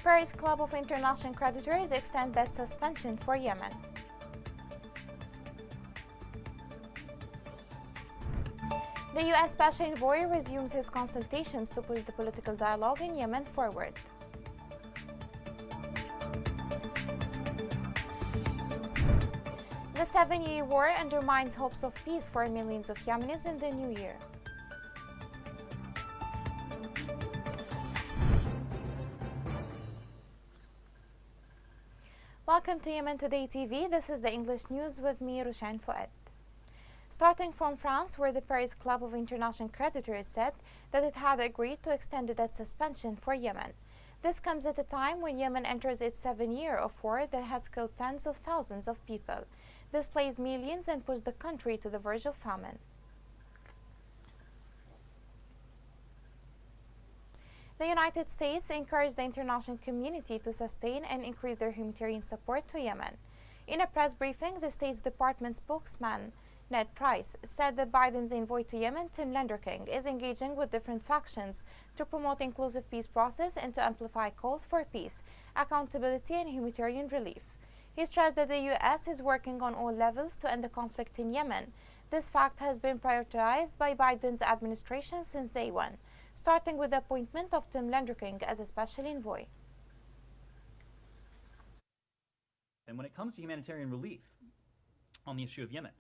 Paris Club of International Creditors extend debt suspension for Yemen. The U.S. Special Envoy resumes his consultations to push the political dialogue in Yemen forward. The 7-year war undermines hopes of peace for millions of Yemenis in the new year. Welcome to Yemen Today TV. This is the English news with me, Rushan Fouad. Starting from France, where the Paris Club of International Creditors said that it had agreed to extend the debt suspension for Yemen. This comes at a time when Yemen enters its 7th year of war that has killed tens of thousands of people, displaced millions, and pushed the country to the verge of famine. The United States encouraged the international community to sustain and increase their humanitarian support to Yemen. In a press briefing, the State Department spokesman Ned Price said that Biden's envoy to Yemen, Tim Lenderking, is engaging with different factions to promote inclusive peace process and to amplify calls for peace, accountability, and humanitarian relief. He stressed that the U.S. is working on all levels to end the conflict in Yemen. This fact has been prioritized by Biden's administration since day one, starting with the appointment of Tim Lenderking as a special envoy. And when it comes to humanitarian relief on the issue of Yemen,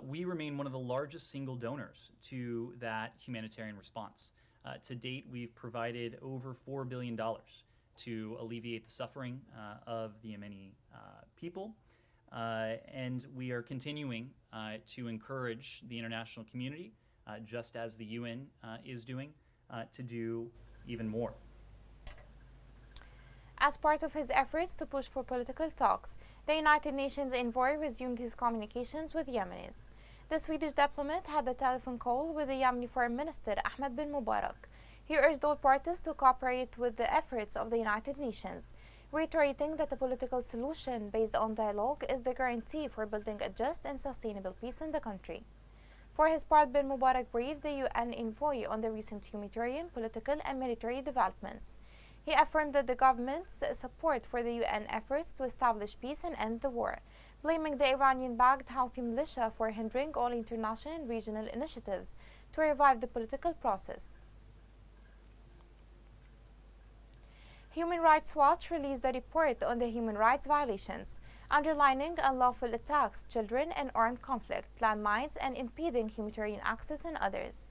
we remain one of the largest single donors to that humanitarian response. To date, we've provided over $4 billion to alleviate the suffering of the Yemeni people. And we are continuing to encourage the international community, just as the UN is doing, to do even more. As part of his efforts to push for political talks, the United Nations envoy resumed his communications with Yemenis. The Swedish diplomat had a telephone call with the Yemeni Foreign Minister Ahmed bin Mubarak. He urged all parties to cooperate with the efforts of the United Nations, reiterating that a political solution based on dialogue is the guarantee for building a just and sustainable peace in the country. For his part, bin Mubarak briefed the UN envoy on the recent humanitarian, political, and military developments. He affirmed that the government's support for the UN efforts to establish peace and end the war, blaming the Iranian-backed Houthi militia for hindering all international and regional initiatives to revive the political process. Human Rights Watch released a report on the human rights violations, underlining unlawful attacks, children, and armed conflict, landmines, and impeding humanitarian access and others.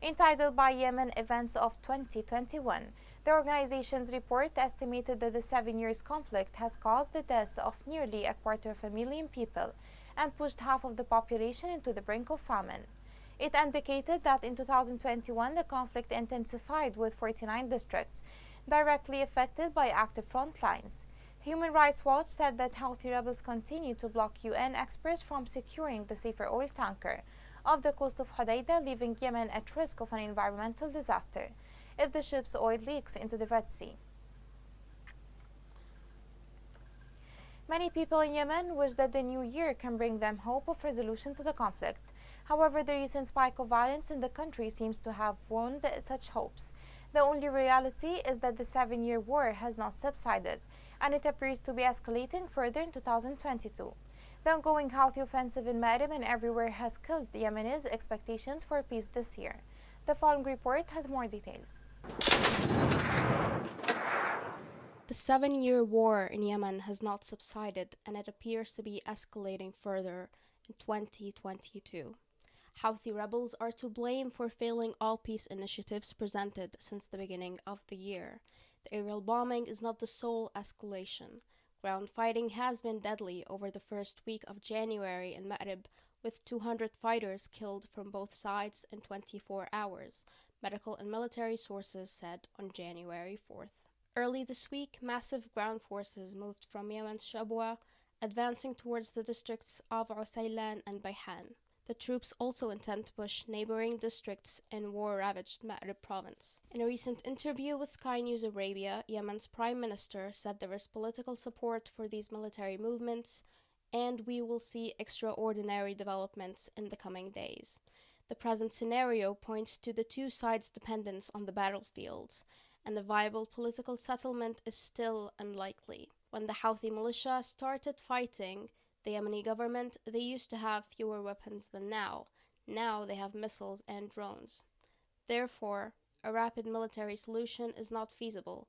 Entitled by Yemen Events of 2021, the organization's report estimated that the 7 years conflict has caused the deaths of nearly 250,000 people and pushed half of the population into the brink of famine. It indicated that in 2021, the conflict intensified with 49 districts directly affected by active front lines. Human Rights Watch said that Houthi rebels continue to block UN experts from securing the safer oil tanker off the coast of Hodeidah, leaving Yemen at risk of an environmental disaster if the ship's oil leaks into the Red Sea. Many people in Yemen wish that the new year can bring them hope of resolution to the conflict. However, the recent spike of violence in the country seems to have ruined such hopes. The only reality is that the 7-year war has not subsided, and it appears to be escalating further in 2022. The ongoing Houthi offensive in Ma'rib and everywhere has killed the Yemenis' expectations for peace this year. The following report has more details. The 7-year war in Yemen has not subsided, and it appears to be escalating further in 2022. Houthi rebels are to blame for failing all peace initiatives presented since the beginning of the year. The aerial bombing is not the sole escalation. Ground fighting has been deadly over the first week of January in Ma'rib, with 200 fighters killed from both sides in 24 hours, medical and military sources said on January 4th. Early this week, massive ground forces moved from Yemen's Shabwa, advancing towards the districts of Usaylan and Bayhan. The troops also intend to push neighboring districts in war-ravaged Ma'rib province. In a recent interview with Sky News Arabia, Yemen's prime minister said there is political support for these military movements, and we will see extraordinary developments in the coming days. The present scenario points to the two sides' dependence on the battlefields, and a viable political settlement is still unlikely. When the Houthi militia started fighting the Yemeni government, they used to have fewer weapons than now. Now they have missiles and drones. Therefore, a rapid military solution is not feasible,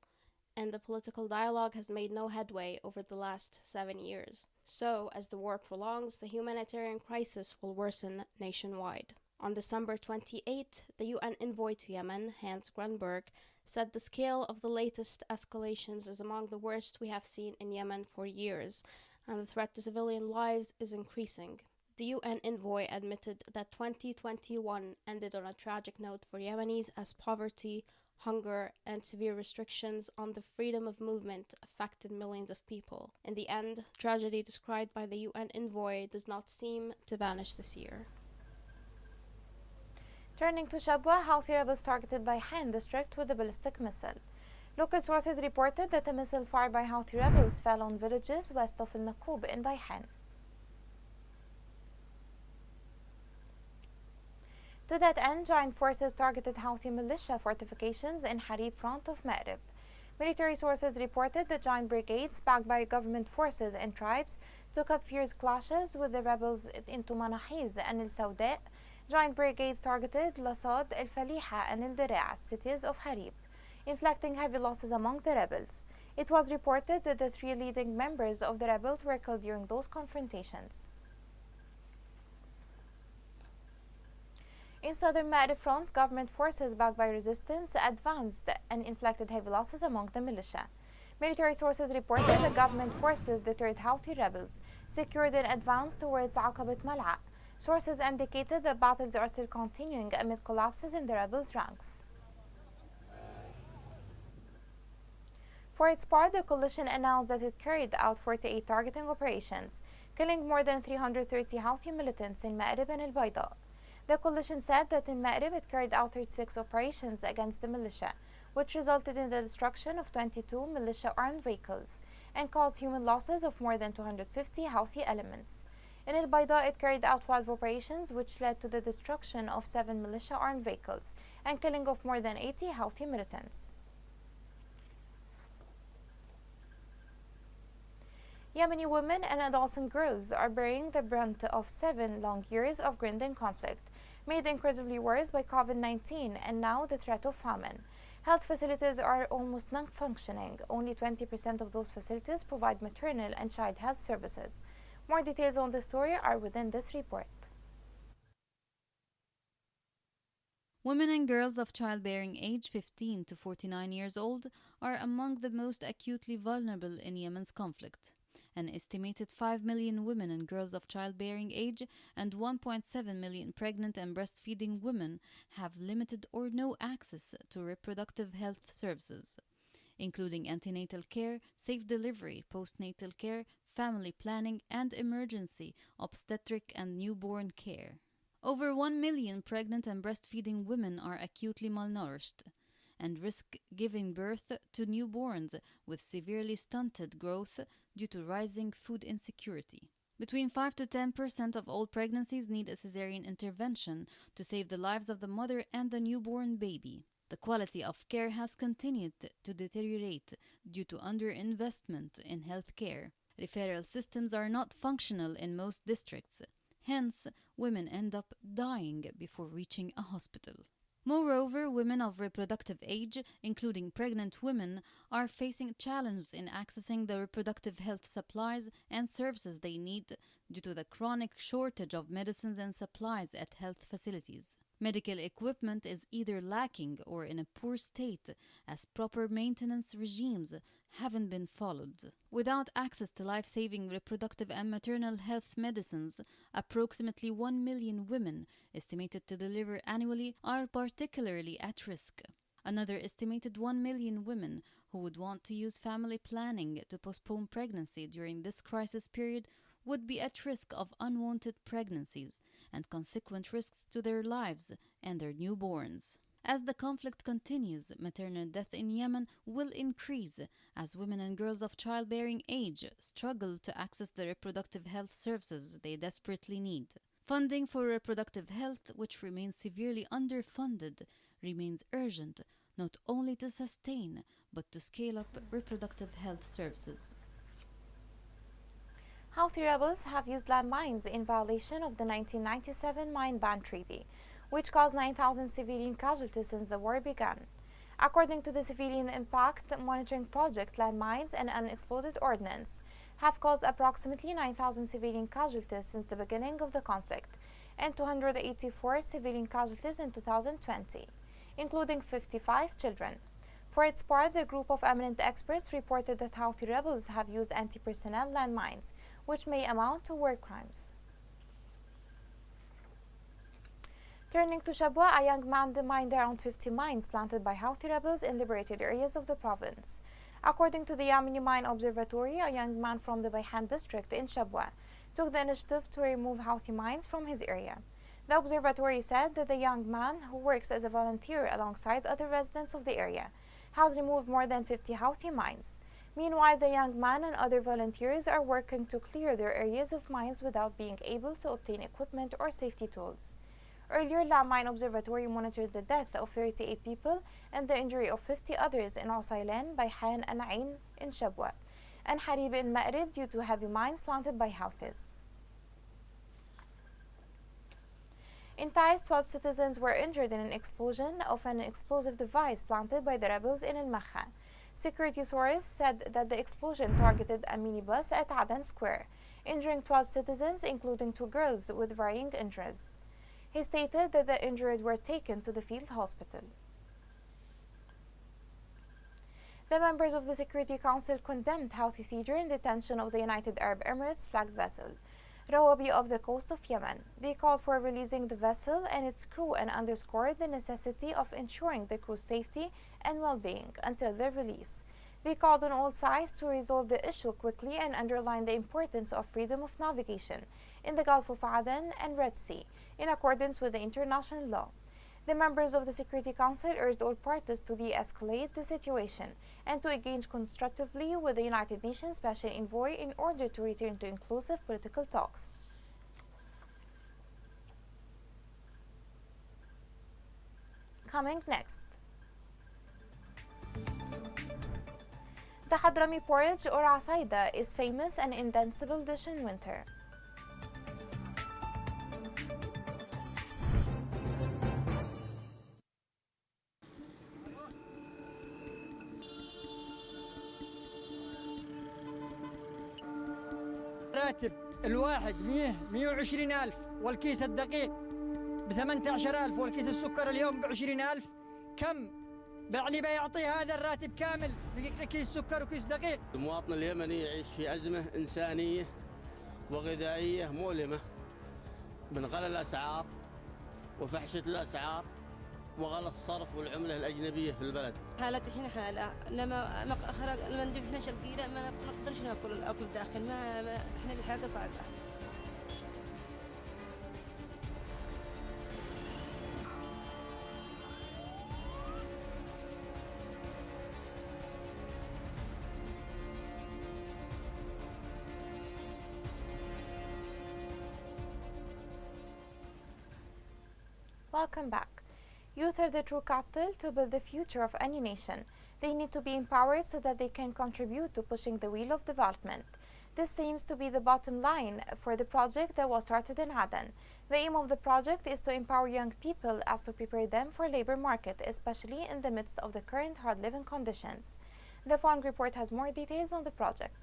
and the political dialogue has made no headway over the last 7 years. So, as the war prolongs, the humanitarian crisis will worsen nationwide. On December 28, the UN envoy to Yemen, Hans Grunberg, said the scale of the latest escalations is among the worst we have seen in Yemen for years, and the threat to civilian lives is increasing. The UN envoy admitted that 2021 ended on a tragic note for Yemenis as poverty, hunger, and severe restrictions on the freedom of movement affected millions of people. In the end, tragedy described by the UN envoy does not seem to vanish this year. Turning to Shabwa, Houthi rebels targeted Bayhan district with a ballistic missile. Local sources reported that a missile fired by Houthi rebels fell on villages west of Al Naqoub in Bayhan. To that end, joint forces targeted Houthi militia fortifications in Harib front of Ma'rib. Military sources reported that joint brigades backed by government forces and tribes took up fierce clashes with the rebels into Manahiz and Al Sauda. Joint brigades targeted Lasad, Al Faliha, and Al Dira', cities of Harib, inflicting heavy losses among the rebels. It was reported that the 3 leading members of the rebels were killed during those confrontations. In southern Ma'rib fronts, government forces backed by resistance advanced and inflicted heavy losses among the militia. Military sources reported that government forces deterred Houthi rebels, secured an advance towards Aqabat Mal'a. Sources indicated that battles are still continuing amid collapses in the rebels' ranks. For its part, the coalition announced that it carried out 48 targeting operations, killing more than 330 Houthi militants in Ma'rib and Al Bayda. The coalition said that in Ma'rib it carried out 36 operations against the militia, which resulted in the destruction of 22 militia armed vehicles and caused human losses of more than 250 Houthi elements. In Al Bayda, it carried out 12 operations, which led to the destruction of 7 militia armed vehicles and killing of more than 80 Houthi militants. Yemeni women and adolescent girls are bearing the brunt of 7 long years of grinding conflict, made incredibly worse by COVID-19 and now the threat of famine. Health facilities are almost non-functioning. Only 20% of those facilities provide maternal and child health services. More details on the story are within this report. Women and girls of childbearing age 15 to 49 years old are among the most acutely vulnerable in Yemen's conflict. An estimated 5 million women and girls of childbearing age and 1.7 million pregnant and breastfeeding women have limited or no access to reproductive health services, including antenatal care, safe delivery, postnatal care, family planning, and emergency obstetric and newborn care. Over 1 million pregnant and breastfeeding women are acutely malnourished and risk giving birth to newborns with severely stunted growth due to rising food insecurity. Between 5 to 10% of all pregnancies need a cesarean intervention to save the lives of the mother and the newborn baby. The quality of care has continued to deteriorate due to underinvestment in health care. Referral systems are not functional in most districts. Hence, women end up dying before reaching a hospital. Moreover, women of reproductive age, including pregnant women, are facing challenges in accessing the reproductive health supplies and services they need due to the chronic shortage of medicines and supplies at health facilities. Medical equipment is either lacking or in a poor state, as proper maintenance regimes haven't been followed. Without access to life-saving reproductive and maternal health medicines, approximately 1 million women, estimated to deliver annually, are particularly at risk. Another estimated 1 million women who would want to use family planning to postpone pregnancy during this crisis period would be at risk of unwanted pregnancies and consequent risks to their lives and their newborns. As the conflict continues, maternal death in Yemen will increase as women and girls of childbearing age struggle to access the reproductive health services they desperately need. Funding for reproductive health, which remains severely underfunded, remains urgent not only to sustain but to scale up reproductive health services. Houthi rebels have used landmines in violation of the 1997 Mine Ban Treaty, which caused 9,000 civilian casualties since the war began. According to the Civilian Impact Monitoring Project, landmines and unexploded ordnance have caused approximately 9,000 civilian casualties since the beginning of the conflict and 284 civilian casualties in 2020, including 55 children. For its part, the group of eminent experts reported that Houthi rebels have used anti-personnel landmines, which may amount to war crimes. Turning to Shabwa, a young man demined around 50 mines planted by Houthi rebels in liberated areas of the province. According to the Yameni Mine Observatory, a young man from the Bayhan district in Shabwa took the initiative to remove Houthi mines from his area. The observatory said that the young man, who works as a volunteer alongside other residents of the area, has removed more than 50 Houthi mines. Meanwhile, the young man and other volunteers are working to clear their areas of mines without being able to obtain equipment or safety tools. Earlier, La Mine Observatory monitored the death of 38 people and the injury of 50 others in Usaylan, Bayhan and Ain in Shabwa, and Harib in Ma'rib due to heavy mines planted by Houthis. In Taiz, 12 citizens were injured in an explosion of an explosive device planted by the rebels in Al-Makha. Security sources said that the explosion targeted a minibus at Aden Square, injuring 12 citizens, including 2 girls with varying injuries. He stated that the injured were taken to the field hospital. The members of the Security Council condemned Houthi seizure and detention of the United Arab Emirates flagged vessel, Rawabi, of the coast of Yemen. They called for releasing the vessel and its crew and underscored the necessity of ensuring the crew's safety and well-being until their release. They called on all sides to resolve the issue quickly and underlined the importance of freedom of navigation in the Gulf of Aden and Red Sea, in accordance with the international law. The members of the Security Council urged all parties to de-escalate the situation and to engage constructively with the United Nations Special Envoy in order to return to inclusive political talks. Coming next. The Hadrami porridge, or asaida, is famous and indanceable dish in winter. راتب الواحد 120 ألف، والكيس الدقيق ب18,000، والكيس السكر اليوم ب20,000. كم يعني بيعطي هذا الراتب كامل كيس سكر وكيس دقيق؟ المواطن اليمني يعيش في أزمة إنسانية وغذائية مؤلمة من غلاء الأسعار وفحشة الأسعار وغلاء الصرف والعملة الأجنبية في البلد. حالة الحين حالة لما خرج لما ندفنا شقيرة ما نقدرش ناكل الأكل داخل ما إحنا بحاجة صعبة. Welcome back. Youth are the true capital to build the future of any nation. They need to be empowered so that they can contribute to pushing the wheel of development. This seems to be the bottom line for the project that was started in Aden. The aim of the project is to empower young people as to prepare them for labor market, especially in the midst of the current hard living conditions. The Fong report has more details on the project.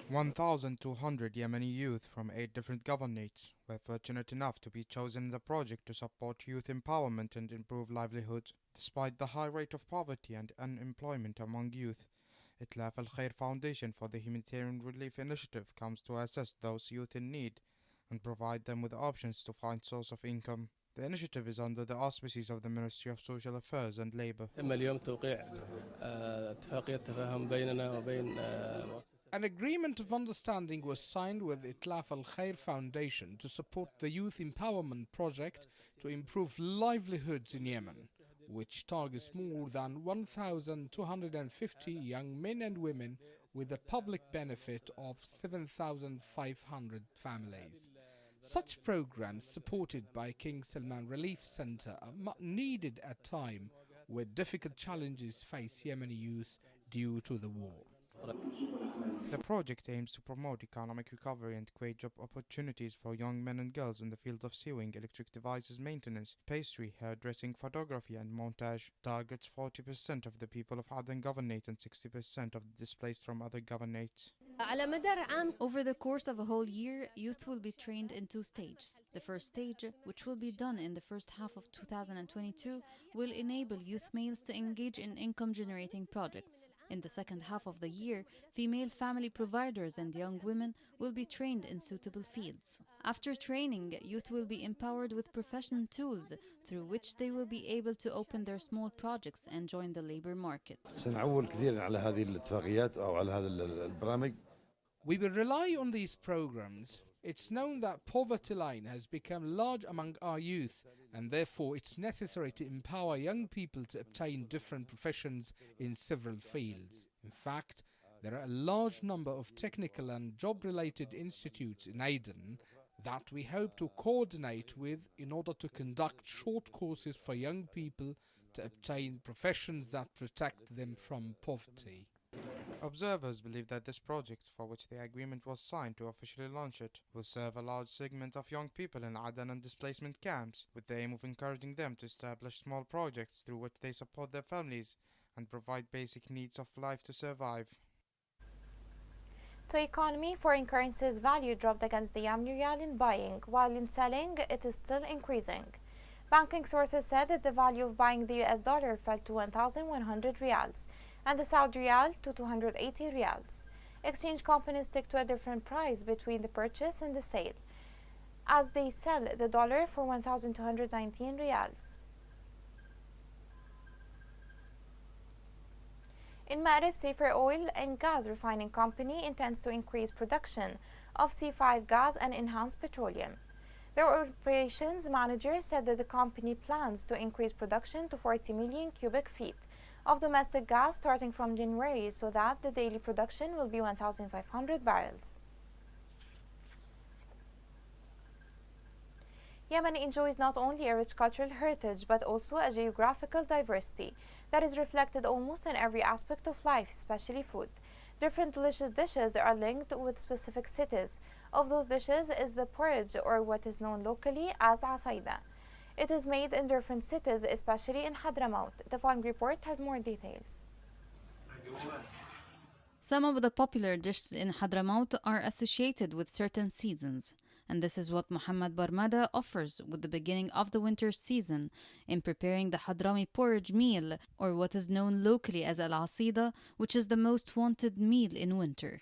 1,200 Yemeni youth from 8 different governorates were fortunate enough to be chosen in the project to support youth empowerment and improve livelihoods. Despite the high rate of poverty and unemployment among youth, Itlaf Al Khair Foundation for the Humanitarian Relief Initiative comes to assist those youth in need and provide them with options to find source of income. The initiative is under the auspices of the Ministry of Social Affairs and Labour. An agreement of understanding was signed with Itlaf Al Khair Foundation to support the Youth Empowerment Project to improve livelihoods in Yemen, which targets more than 1,250 young men and women with a public benefit of 7,500 families. Such programs, supported by King Salman Relief Center, are needed at a time where difficult challenges face Yemeni youth due to the war. The project aims to promote economic recovery and create job opportunities for young men and girls in the field of sewing, electric devices maintenance, pastry, hairdressing, photography and montage. Targets 40% of the people of Aden Governorate and 60% of the displaced from other governorates. Over the course of a whole year, youth will be trained in two stages. The first stage, which will be done in the first half of 2022, will enable youth males to engage in income-generating projects. In the second half of the year, female family providers and young women will be trained in suitable fields. After training, youth will be empowered with professional tools through which they will be able to open their small projects and join the labor market. سنعول كثيرا على هذه الاتفاقيات أو على هذا البرامج. We will rely on these programs. It's known that poverty line has become large among our youth, and therefore it's necessary to empower young people to obtain different professions in several fields. In fact, there are a large number of technical and job-related institutes in Aden that we hope to coordinate with in order to conduct short courses for young people to obtain professions that protect them from poverty. Observers believe that this project, for which the agreement was signed to officially launch it, will serve a large segment of young people in Aden and displacement camps, with the aim of encouraging them to establish small projects through which they support their families and provide basic needs of life to survive. To economy, foreign currency's value dropped against the Yemeni rial in buying, while in selling it is still increasing. Banking sources said that the value of buying the US dollar fell to 1,100 rials and the Saudi rial to 280 rials. Exchange companies stick to a different price between the purchase and the sale, as they sell the dollar for 1,219 rials. In Marib, Safer Oil and Gas Refining Company intends to increase production of C5 gas and enhance petroleum. Their operations manager said that the company plans to increase production to 40 million cubic feet of domestic gas starting from January, so that the daily production will be 1,500 barrels. Yemen enjoys not only a rich cultural heritage but also a geographical diversity that is reflected almost in every aspect of life, especially food. Different delicious dishes are linked with specific cities. Of those dishes is the porridge, or what is known locally as asaida. It is made in different cities, especially in Hadramaut. The following report has more details. Some of the popular dishes in Hadramaut are associated with certain seasons, and this is what Muhammad Barmada offers with the beginning of the winter season in preparing the Hadrami porridge meal, or what is known locally as al-asida, which is the most wanted meal in winter.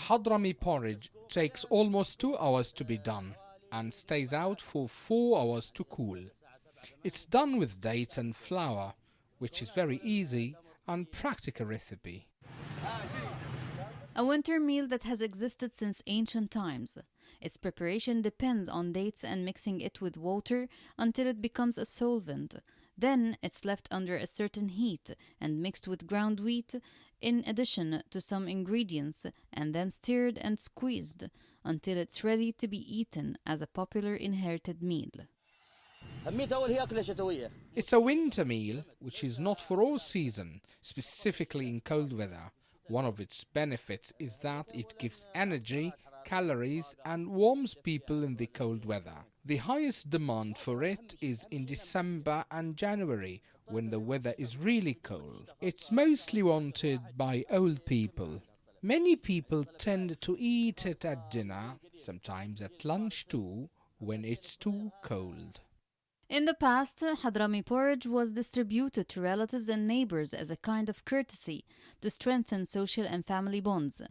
Hadrami porridge takes almost 2 hours to be done and stays out for 4 hours to cool. It's done with dates and flour, which is very easy and practical recipe. A winter meal that has existed since ancient times. Its preparation depends on dates and mixing it with water until it becomes a solvent. Then it's left under a certain heat and mixed with ground wheat in addition to some ingredients, and then stirred and squeezed until it's ready to be eaten as a popular inherited meal. It's a winter meal which is not for all season, specifically in cold weather. One of its benefits is that it gives energy, calories and warms people in the cold weather. The highest demand for it is in December and January, when the weather is really cold. It's mostly wanted by old people. Many people tend to eat it at dinner, sometimes at lunch too, when it's too cold. In the past, Hadrami porridge was distributed to relatives and neighbors as a kind of courtesy to strengthen social and family bonds.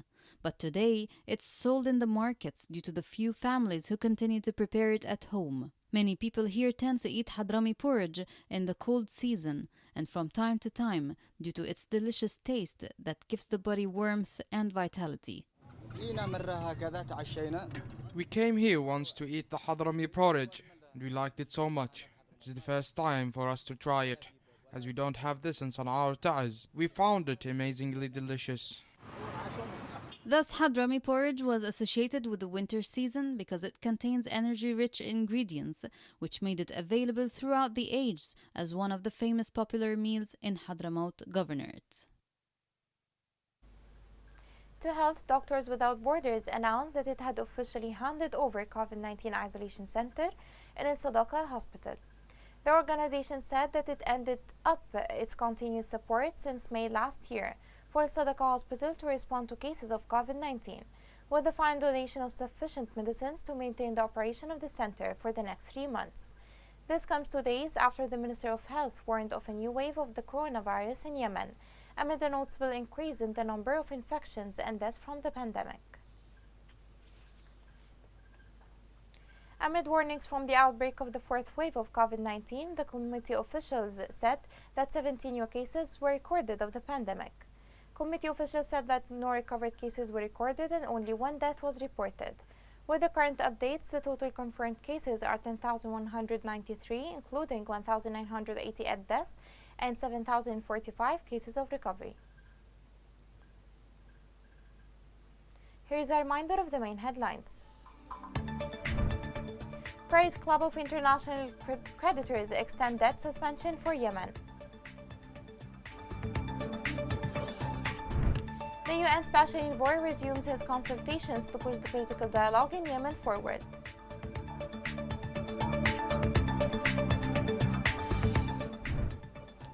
But today, it's sold in the markets due to the few families who continue to prepare it at home. Many people here tend to eat Hadrami porridge in the cold season and from time to time due to its delicious taste that gives the body warmth and vitality. We came here once to eat the Hadrami porridge, and we liked it so much. It is the first time for us to try it, as we don't have this in Sana'a or Ta'az. We found it amazingly delicious. Thus, Hadrami porridge was associated with the winter season because it contains energy-rich ingredients, which made it available throughout the ages as one of the famous popular meals in Hadramaut Governorate. To health, Doctors Without Borders announced that it had officially handed over COVID-19 isolation center in Al Sadaqa Hospital. The organization said that it ended up its continuous support since May last year for Al Sadaqa Hospital to respond to cases of COVID-19, with the final donation of sufficient medicines to maintain the operation of the center for the next 3 months. This comes 2 days after the Minister of Health warned of a new wave of the coronavirus in Yemen, amid a noticeable increase in the number of infections and deaths from the pandemic. Amid warnings from the outbreak of the 4th wave of COVID-19, the committee officials said that 17 new cases were recorded of the pandemic. Committee officials said that no recovered cases were recorded and only 1 death was reported. With the current updates, the total confirmed cases are 10,193, including 1,988 deaths and 7,045 cases of recovery. Here is a reminder of the main headlines. Paris Club of International Creditors extend debt suspension for Yemen. The UN Special Envoy resumes his consultations to push the political dialogue in Yemen forward.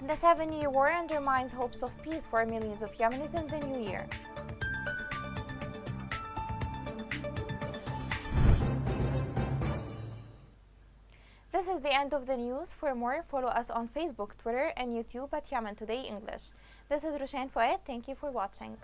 The 7-year war undermines hopes of peace for millions of Yemenis in the new year. This is the end of the news. For more, follow us on Facebook, Twitter, and YouTube at Yemen Today English. This is Rushain Fouad. Thank you for watching.